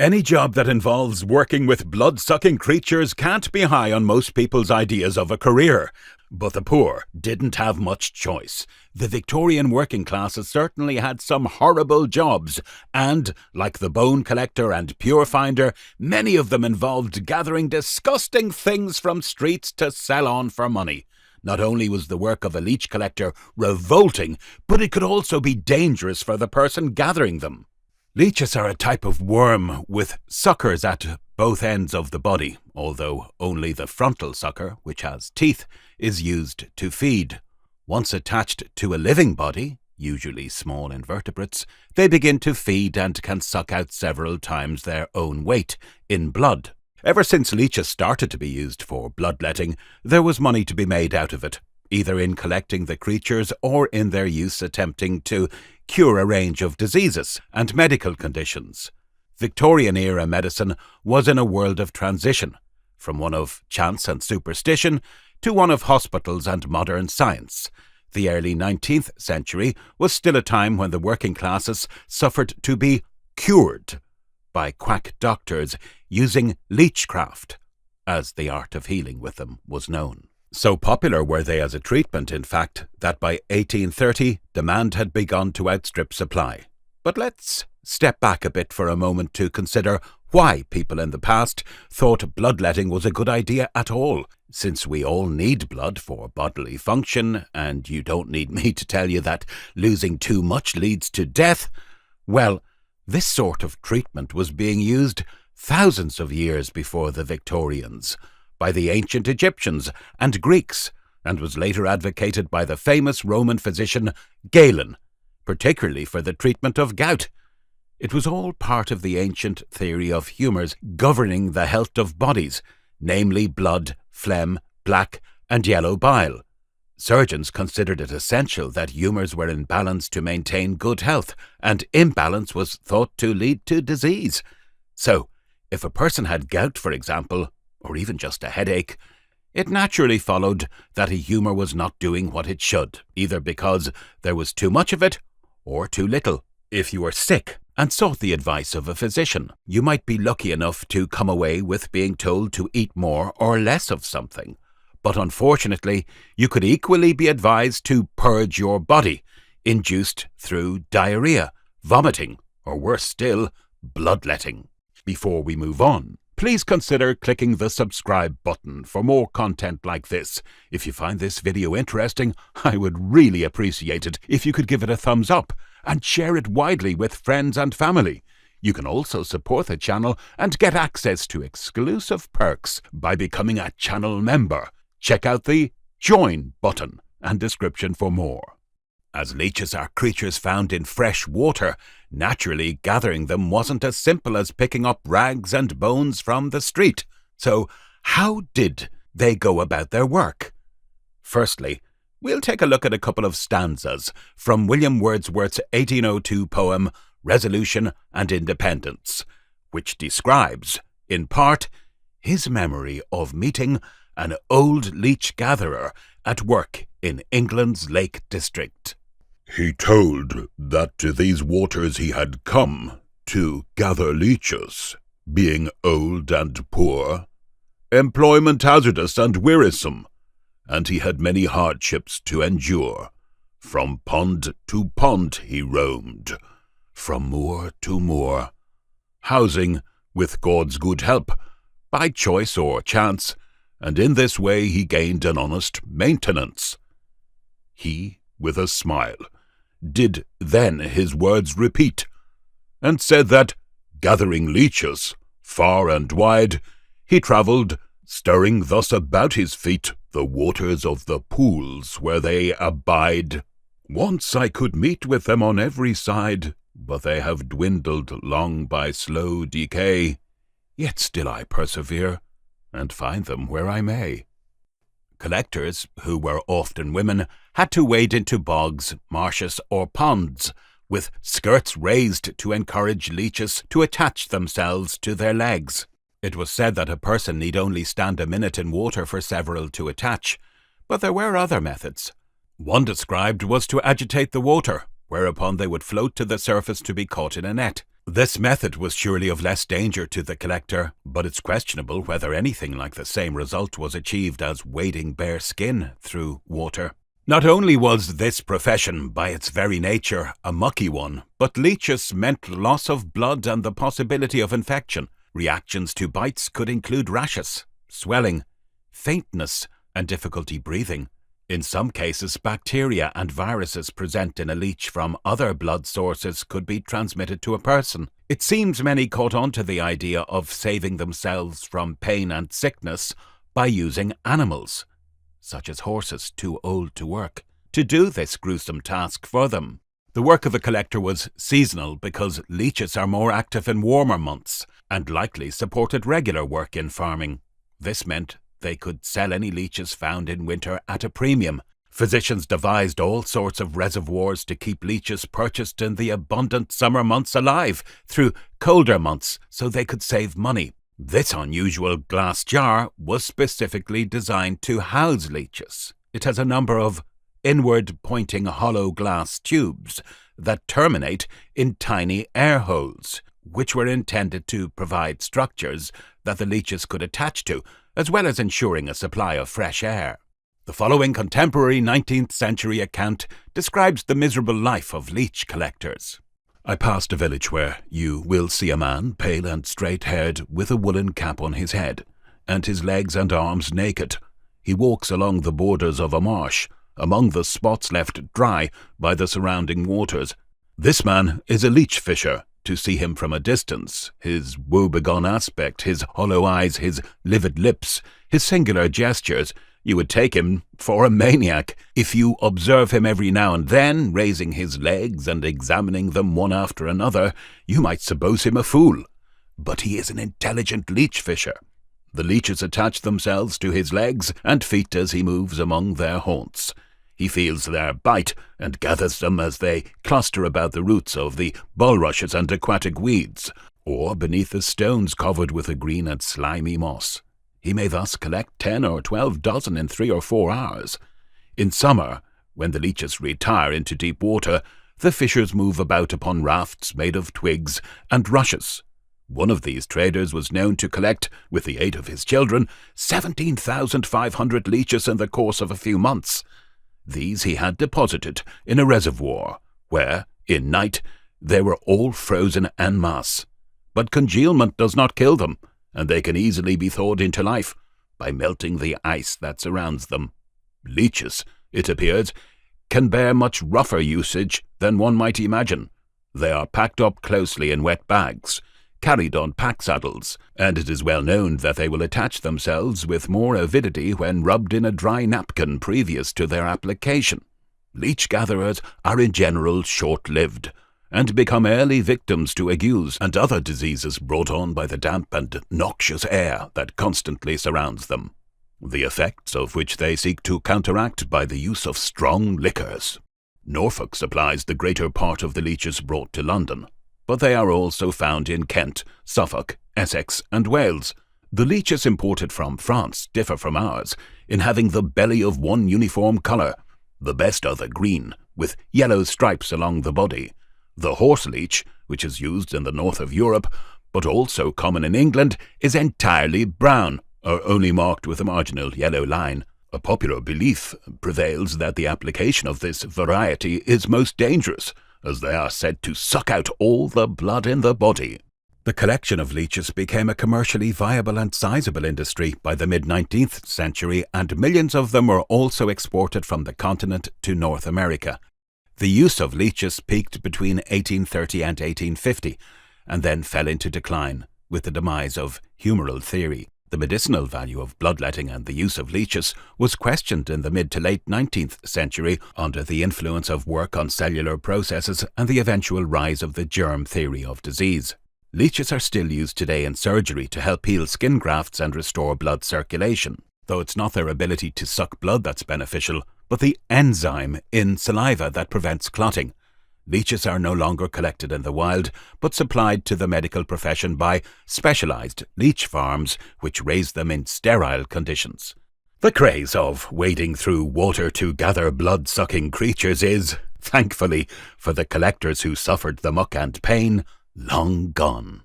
Any job that involves working with blood-sucking creatures can't be high on most people's ideas of a career. But the poor didn't have much choice. The Victorian working classes certainly had some horrible jobs, and, like the bone collector and pure finder, many of them involved gathering disgusting things from streets to sell on for money. Not only was the work of a leech collector revolting, but it could also be dangerous for the person gathering them. Leeches are a type of worm with suckers at both ends of the body, although only the frontal sucker, which has teeth, is used to feed. Once attached to a living body, usually small invertebrates, they begin to feed and can suck out several times their own weight in blood. Ever since leeches started to be used for bloodletting, there was money to be made out of it, either in collecting the creatures or in their use attempting to cure a range of diseases and medical conditions. Victorian-era medicine was in a world of transition, from one of chance and superstition to one of hospitals and modern science. The early 19th century was still a time when the working classes suffered to be cured by quack doctors using leechcraft, as the art of healing with them was known. So popular were they as a treatment, in fact, that by 1830 demand had begun to outstrip supply. But let's step back a bit for a moment to consider why people in the past thought bloodletting was a good idea at all. Since we all need blood for bodily function, and you don't need me to tell you that losing too much leads to death, well, this sort of treatment was being used thousands of years before the Victorians, by the ancient Egyptians and Greeks, and was later advocated by the famous Roman physician Galen, particularly for the treatment of gout. It was all part of the ancient theory of humours governing the health of bodies, namely blood, phlegm, black and yellow bile. Surgeons considered it essential that humours were in balance to maintain good health, and imbalance was thought to lead to disease. So, if a person had gout, for example, or even just a headache, it naturally followed that a humour was not doing what it should, either because there was too much of it or too little. If you were sick and sought the advice of a physician, you might be lucky enough to come away with being told to eat more or less of something. But unfortunately, you could equally be advised to purge your body, induced through diarrhea, vomiting, or worse still, bloodletting. Before we move on, please consider clicking the subscribe button for more content like this. If you find this video interesting, I would really appreciate it if you could give it a thumbs up and share it widely with friends and family. You can also support the channel and get access to exclusive perks by becoming a channel member. Check out the Join button and description for more. As leeches are creatures found in fresh water, naturally gathering them wasn't as simple as picking up rags and bones from the street. So, how did they go about their work? Firstly, we'll take a look at a couple of stanzas from William Wordsworth's 1802 poem Resolution and Independence, which describes, in part, his memory of meeting an old leech gatherer at work in England's Lake District. He told that to these waters he had come to gather leeches, being old and poor, employment hazardous and wearisome, and he had many hardships to endure. From pond to pond he roamed, from moor to moor, housing, with God's good help, by choice or chance, and in this way he gained an honest maintenance. He, with a smile, did then his words repeat, and said that, gathering leeches, far and wide, he travelled, stirring thus about his feet the waters of the pools where they abide. Once I could meet with them on every side, but they have dwindled long by slow decay. Yet still I persevere, and find them where I may. Collectors, who were often women, had to wade into bogs, marshes or ponds, with skirts raised to encourage leeches to attach themselves to their legs. It was said that a person need only stand a minute in water for several to attach, but there were other methods. One described was to agitate the water, whereupon they would float to the surface to be caught in a net. This method was surely of less danger to the collector, but it's questionable whether anything like the same result was achieved as wading bare skin through water. Not only was this profession, by its very nature, a mucky one, but leeches meant loss of blood and the possibility of infection. Reactions to bites could include rashes, swelling, faintness, and difficulty breathing. In some cases, bacteria and viruses present in a leech from other blood sources could be transmitted to a person. It seems many caught on to the idea of saving themselves from pain and sickness by using animals, such as horses too old to work, to do this gruesome task for them. The work of the collector was seasonal because leeches are more active in warmer months and likely supported regular work in farming. This meant they could sell any leeches found in winter at a premium. Physicians devised all sorts of reservoirs to keep leeches purchased in the abundant summer months alive through colder months so they could save money. This unusual glass jar was specifically designed to house leeches. It has a number of inward-pointing hollow glass tubes that terminate in tiny air holes, which were intended to provide structures that the leeches could attach to, as well as ensuring a supply of fresh air. The following contemporary 19th century account describes the miserable life of leech collectors. I passed a village where you will see a man, pale and straight-haired, with a woolen cap on his head, and his legs and arms naked. He walks along the borders of a marsh, among the spots left dry by the surrounding waters. This man is a leech fisher. To see him from a distance, his woebegone aspect, his hollow eyes, his livid lips, his singular gestures, you would take him for a maniac. If you observe him every now and then, raising his legs and examining them one after another, you might suppose him a fool. But he is an intelligent leech fisher. The leeches attach themselves to his legs and feet as he moves among their haunts. He feels their bite and gathers them as they cluster about the roots of the bulrushes and aquatic weeds, or beneath the stones covered with a green and slimy moss. He may thus collect 10 or 12 dozen in 3 or 4 hours. In summer, when the leeches retire into deep water, the fishers move about upon rafts made of twigs and rushes. One of these traders was known to collect, with the aid of his children, 17,500 leeches in the course of a few months. These he had deposited in a reservoir, where, in night, they were all frozen en masse. But congealment does not kill them, and they can easily be thawed into life by melting the ice that surrounds them. Leeches, it appears, can bear much rougher usage than one might imagine. They are packed up closely in wet bags, carried on pack saddles, and it is well known that they will attach themselves with more avidity when rubbed in a dry napkin previous to their application. Leech gatherers are in general short-lived, and become early victims to agues and other diseases brought on by the damp and noxious air that constantly surrounds them, the effects of which they seek to counteract by the use of strong liquors. Norfolk supplies the greater part of the leeches brought to London, but they are also found in Kent, Suffolk, Essex, and Wales. The leeches imported from France differ from ours in having the belly of one uniform colour. The best are the green, with yellow stripes along the body. The horse leech, which is used in the north of Europe, but also common in England, is entirely brown, or only marked with a marginal yellow line. A popular belief prevails that the application of this variety is most dangerous, as they are said to suck out all the blood in the body. The collection of leeches became a commercially viable and sizable industry by the mid-19th century, and millions of them were also exported from the continent to North America. The use of leeches peaked between 1830 and 1850, and then fell into decline with the demise of humoral theory. The medicinal value of bloodletting and the use of leeches was questioned in the mid to late 19th century under the influence of work on cellular processes and the eventual rise of the germ theory of disease. Leeches are still used today in surgery to help heal skin grafts and restore blood circulation, though it's not their ability to suck blood that's beneficial, but the enzyme in saliva that prevents clotting. Leeches are no longer collected in the wild, but supplied to the medical profession by specialized leech farms, which raise them in sterile conditions. The craze of wading through water to gather blood-sucking creatures is, thankfully, for the collectors who suffered the muck and pain, long gone.